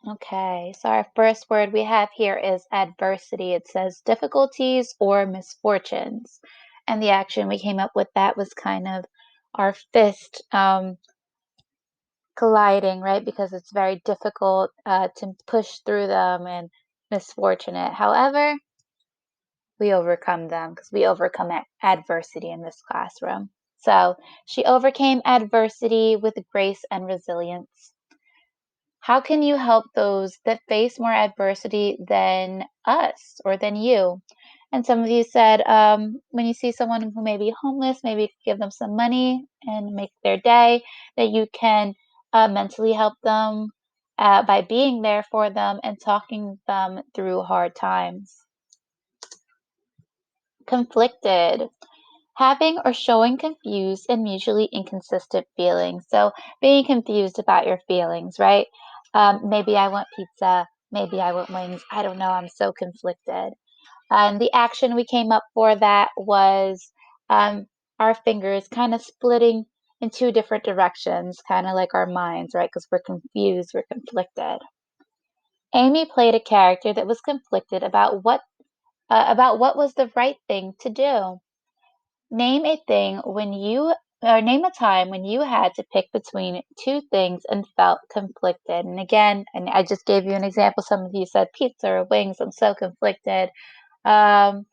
Okay, so our first word we have here is adversity. It says difficulties or misfortunes. And the action we came up with that was kind of our fist colliding, right? Because it's very difficult to push through them and misfortunate. However, we overcome them because we overcome adversity in this classroom. So she overcame adversity with grace and resilience. How can you help those that face more adversity than us or than you? And some of you said, when you see someone who may be homeless, maybe give them some money and make their day, that you can mentally help them by being there for them and talking them through hard times. Conflicted. Having or showing confused and mutually inconsistent feelings. So being confused about your feelings, right? Maybe I want pizza. Maybe I want wings. I don't know. I'm so conflicted. And the action we came up for that was um, our fingers kind of splitting in two different directions, kind of like our minds, right? Because we're confused, we're conflicted. Amy played a character that was conflicted about what was the right thing to do. Name a thing when you or name a time when you had to pick between two things and felt conflicted. And again, and I just gave you an example. Some of you said pizza or wings. I'm so conflicted. Um,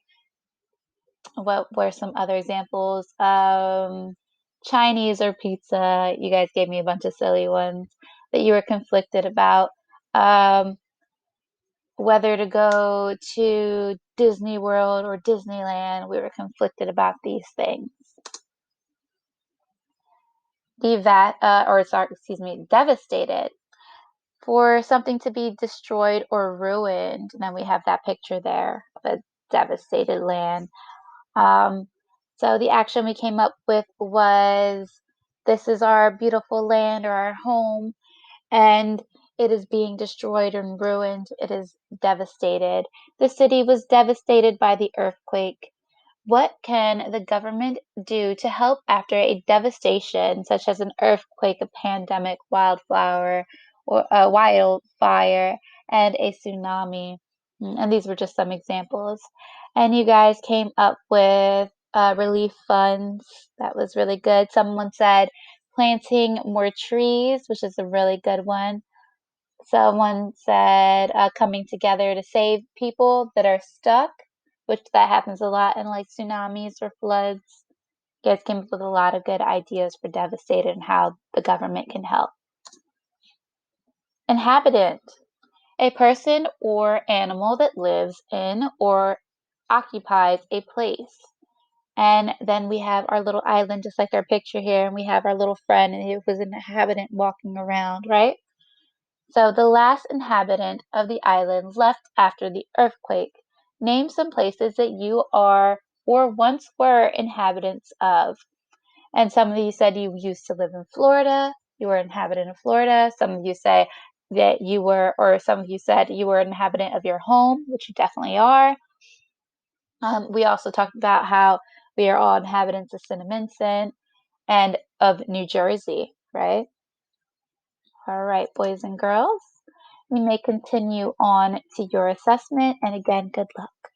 what were some other examples? Chinese or pizza. You guys gave me a bunch of silly ones that you were conflicted about. Um, whether to go to Disney World or Disneyland, we were conflicted about these things. Excuse me, devastated. For something to be destroyed or ruined. And then we have that picture there of a devastated land. Um, so the action we came up with was this is our beautiful land or our home, and it is being destroyed and ruined. It is devastated. The city was devastated by the earthquake. What can the government do to help after a devastation such as an earthquake, a pandemic, wildfire, and a tsunami? And these were just some examples. And you guys came up with relief funds. That was really good. Someone said planting more trees, which is a really good one. Someone said coming together to save people that are stuck, which that happens a lot in like tsunamis or floods. You guys came up with a lot of good ideas for devastated and how the government can help. Inhabitant, a person or animal that lives in or occupies a place. And then we have our little island, just like our picture here, and we have our little friend, and it was an inhabitant walking around, right? So the last inhabitant of the island left after the earthquake. Name some places that you are or once were inhabitants of. And some of you said you used to live in Florida. You were an inhabitant of Florida. Some of you say that you were, or some of you said you were an inhabitant of your home, which you definitely are. We also talked about how we are all inhabitants of St. Vincent and of New Jersey, right? All right, boys and girls. You may continue on to your assessment, and again, good luck.